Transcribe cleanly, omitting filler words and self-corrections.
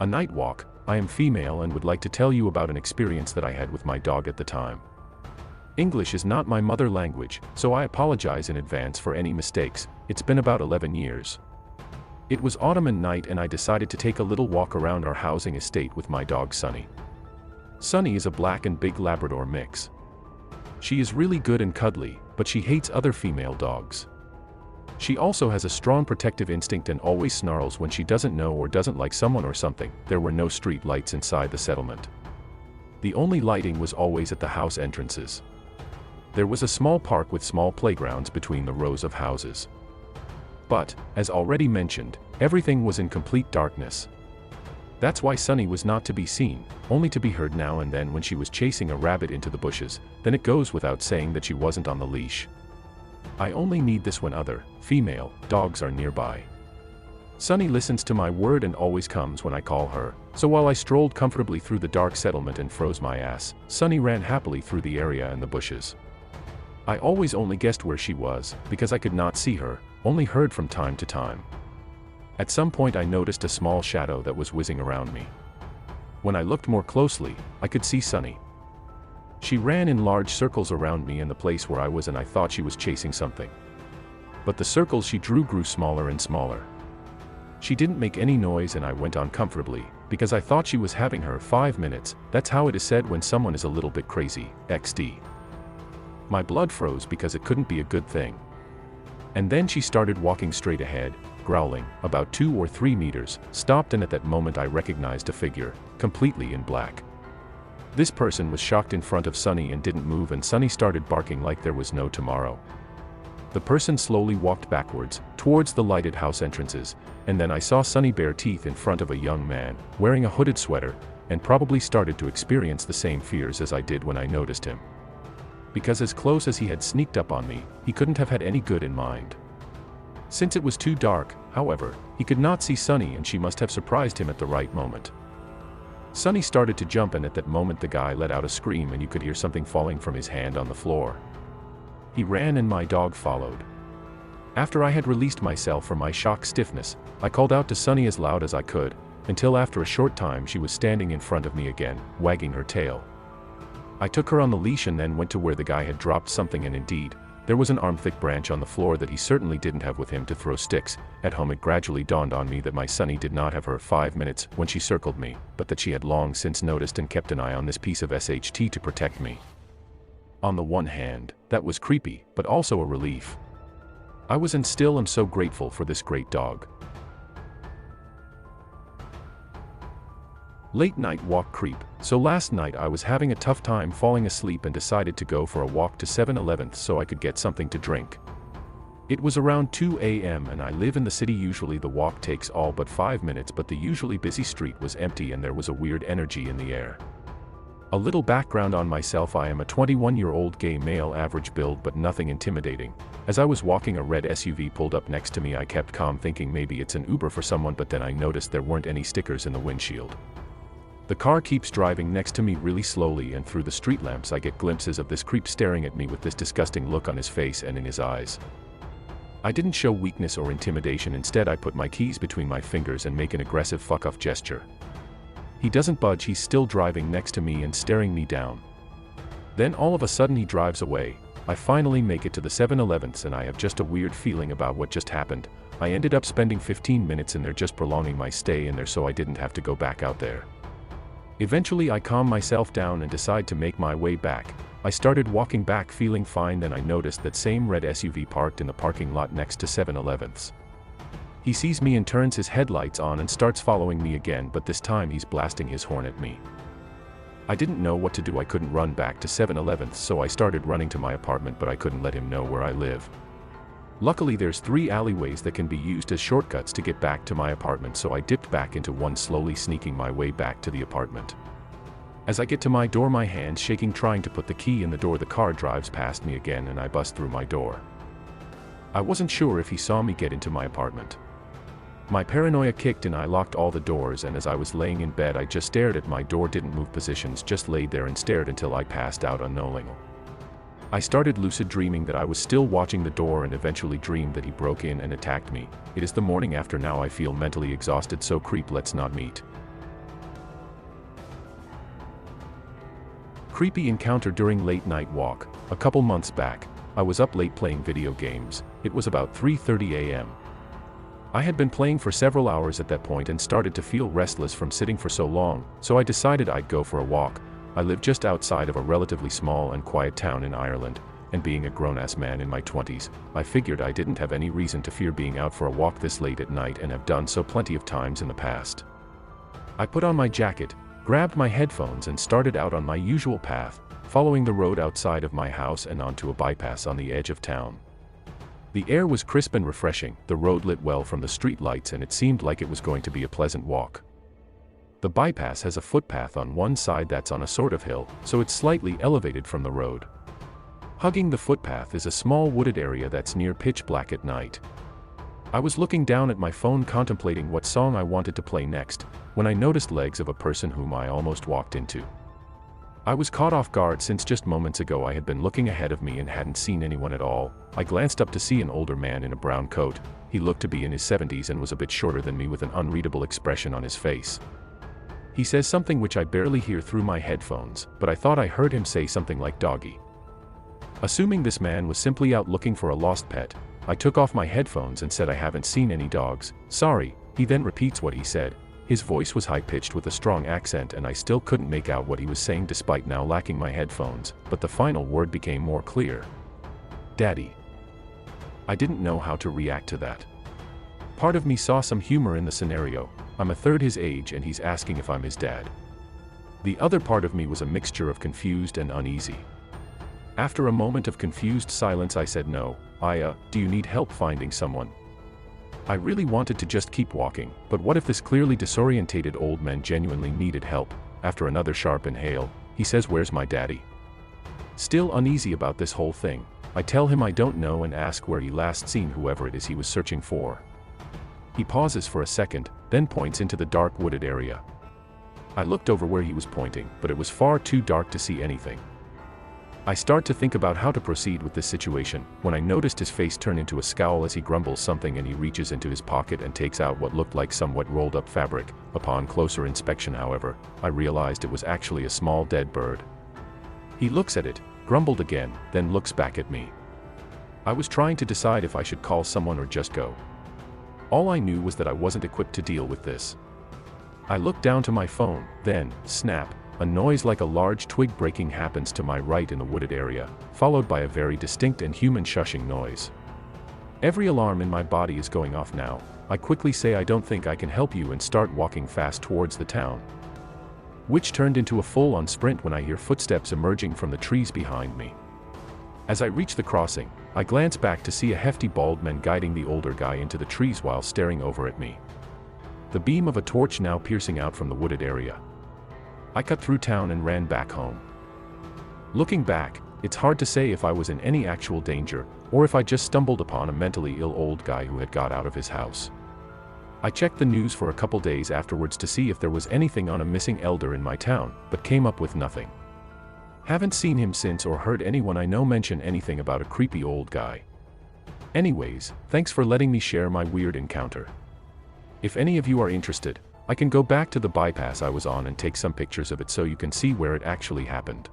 A night walk. I am female and would like to tell you about an experience that I had with my dog at the time. English is not my mother language, so I apologize in advance for any mistakes. It's been about 11 years. It was autumn night and I decided to take a little walk around our housing estate with my dog Sunny. Sunny is a black and big Labrador mix. She is really good and cuddly, but she hates other female dogs. She also has a strong protective instinct and always snarls when she doesn't know or doesn't like someone or something. There were no street lights inside the settlement. The only lighting was always at the house entrances. There was a small park with small playgrounds between the rows of houses. But, as already mentioned, everything was in complete darkness. That's why Sunny was not to be seen, only to be heard now and then when she was chasing a rabbit into the bushes. Then it goes without saying that she wasn't on the leash. I only need this when other, female, dogs are nearby. Sunny listens to my word and always comes when I call her, so while I strolled comfortably through the dark settlement and froze my ass, Sunny ran happily through the area and the bushes. I always only guessed where she was, because I could not see her, only heard from time to time. At some point I noticed a small shadow that was whizzing around me. When I looked more closely, I could see Sunny. She ran in large circles around me and the place where I was, and I thought she was chasing something. But the circles she drew grew smaller and smaller. She didn't make any noise and I went on comfortably, because I thought she was having her 5 minutes. That's how it is said when someone is a little bit crazy, XD. My blood froze because it couldn't be a good thing. And then she started walking straight ahead, growling, about 2 or 3 meters, stopped, and at that moment I recognized a figure, completely in black. This person was shocked in front of Sunny and didn't move, and Sunny started barking like there was no tomorrow. The person slowly walked backwards, towards the lighted house entrances, and then I saw Sunny bare teeth in front of a young man, wearing a hooded sweater, and probably started to experience the same fears as I did when I noticed him. Because as close as he had sneaked up on me, he couldn't have had any good in mind. Since it was too dark, however, he could not see Sunny and she must have surprised him at the right moment. Sunny started to jump, and at that moment the guy let out a scream and you could hear something falling from his hand on the floor. He ran and my dog followed. After I had released myself from my shock stiffness, I called out to Sunny as loud as I could, until after a short time she was standing in front of me again, wagging her tail. I took her on the leash and then went to where the guy had dropped something, and indeed, there was an arm-thick branch on the floor that he certainly didn't have with him to throw sticks. At home it gradually dawned on me that my Sunny did not have her 5 minutes when she circled me, but that she had long since noticed and kept an eye on this piece of SHT to protect me. On the one hand, that was creepy, but also a relief. I was and still am so grateful for this great dog. Late night walk creep. So last night I was having a tough time falling asleep and decided to go for a walk to 7-Eleven so I could get something to drink. It was around 2 a.m. and I live in the city. Usually the walk takes all but 5 minutes, but the usually busy street was empty and there was a weird energy in the air. A little background on myself: I am a 21-year-old gay male, average build but nothing intimidating. As I was walking, a red SUV pulled up next to me. I kept calm, thinking maybe it's an Uber for someone, but then I noticed there weren't any stickers in the windshield. The car keeps driving next to me really slowly, and through the street lamps I get glimpses of this creep staring at me with this disgusting look on his face and in his eyes. I didn't show weakness or intimidation. Instead I put my keys between my fingers and make an aggressive fuck off gesture. He doesn't budge. He's still driving next to me and staring me down. Then all of a sudden he drives away. I finally make it to the 7-Elevens and I have just a weird feeling about what just happened. I ended up spending 15 minutes in there, just prolonging my stay in there so I didn't have to go back out there. Eventually I calm myself down and decide to make my way back. I started walking back feeling fine. Then I noticed that same red SUV parked in the parking lot next to 7-Elevens. He sees me and turns his headlights on and starts following me again, but this time he's blasting his horn at me. I didn't know what to do. I couldn't run back to 7-Elevens, so I started running to my apartment, but I couldn't let him know where I live. Luckily there's 3 alleyways that can be used as shortcuts to get back to my apartment, so I dipped back into one, slowly sneaking my way back to the apartment. As I get to my door, my hands shaking trying to put the key in the door, the car drives past me again and I bust through my door. I wasn't sure if he saw me get into my apartment. My paranoia kicked and I locked all the doors, and as I was laying in bed I just stared at my door, didn't move positions, just laid there and stared until I passed out unknowing. I started lucid dreaming that I was still watching the door and eventually dreamed that he broke in and attacked me. It is the morning after now. I feel mentally exhausted, so creep, let's not meet. Creepy encounter during late night walk. A couple months back, I was up late playing video games. It was about 3:30 a.m. I had been playing for several hours at that point and started to feel restless from sitting for so long, so I decided I'd go for a walk. I live just outside of a relatively small and quiet town in Ireland, and being a grown-ass man in my 20s, I figured I didn't have any reason to fear being out for a walk this late at night and have done so plenty of times in the past. I put on my jacket, grabbed my headphones and started out on my usual path, following the road outside of my house and onto a bypass on the edge of town. The air was crisp and refreshing, the road lit well from the street lights and it seemed like it was going to be a pleasant walk. The bypass has a footpath on one side that's on a sort of hill, so it's slightly elevated from the road. Hugging the footpath is a small wooded area that's near pitch black at night. I was looking down at my phone contemplating what song I wanted to play next, when I noticed legs of a person whom I almost walked into. I was caught off guard since just moments ago I had been looking ahead of me and hadn't seen anyone at all. I glanced up to see an older man in a brown coat. He looked to be in his 70s and was a bit shorter than me with an unreadable expression on his face. He says something which I barely hear through my headphones, but I thought I heard him say something like doggy. Assuming this man was simply out looking for a lost pet, I took off my headphones and said I haven't seen any dogs. Sorry. He then repeats what he said. His voice was high-pitched with a strong accent and I still couldn't make out what he was saying despite now lacking my headphones, but the final word became more clear. Daddy. I didn't know how to react to that. Part of me saw some humor in the scenario. I'm a third his age and he's asking if I'm his dad. The other part of me was a mixture of confused and uneasy. After a moment of confused silence I said no. Do you need help finding someone? I really wanted to just keep walking, but what if this clearly disorientated old man genuinely needed help? After another sharp inhale, he says, "Where's my daddy?" Still uneasy about this whole thing, I tell him I don't know and ask where he last seen whoever it is he was searching for. He pauses for a second, then points into the dark wooded area. I looked over where he was pointing, but it was far too dark to see anything. I start to think about how to proceed with this situation, when I noticed his face turn into a scowl as he grumbles something and he reaches into his pocket and takes out what looked like somewhat rolled up fabric. Upon closer inspection, however, I realized it was actually a small dead bird. He looks at it, grumbled again, then looks back at me. I was trying to decide if I should call someone or just go. All I knew was that I wasn't equipped to deal with this. I looked down to my phone, then, snap. A noise like a large twig breaking happens to my right in the wooded area, followed by a very distinct and human shushing noise. Every alarm in my body is going off now. I quickly say I don't think I can help you and start walking fast towards the town. Which turned into a full-on sprint when I hear footsteps emerging from the trees behind me. As I reach the crossing, I glance back to see a hefty bald man guiding the older guy into the trees while staring over at me. The beam of a torch now piercing out from the wooded area. I cut through town and ran back home. Looking back, it's hard to say if I was in any actual danger, or if I just stumbled upon a mentally ill old guy who had got out of his house. I checked the news for a couple days afterwards to see if there was anything on a missing elder in my town, but came up with nothing. Haven't seen him since or heard anyone I know mention anything about a creepy old guy. Anyways, thanks for letting me share my weird encounter. If any of you are interested, I can go back to the bypass I was on and take some pictures of it so you can see where it actually happened.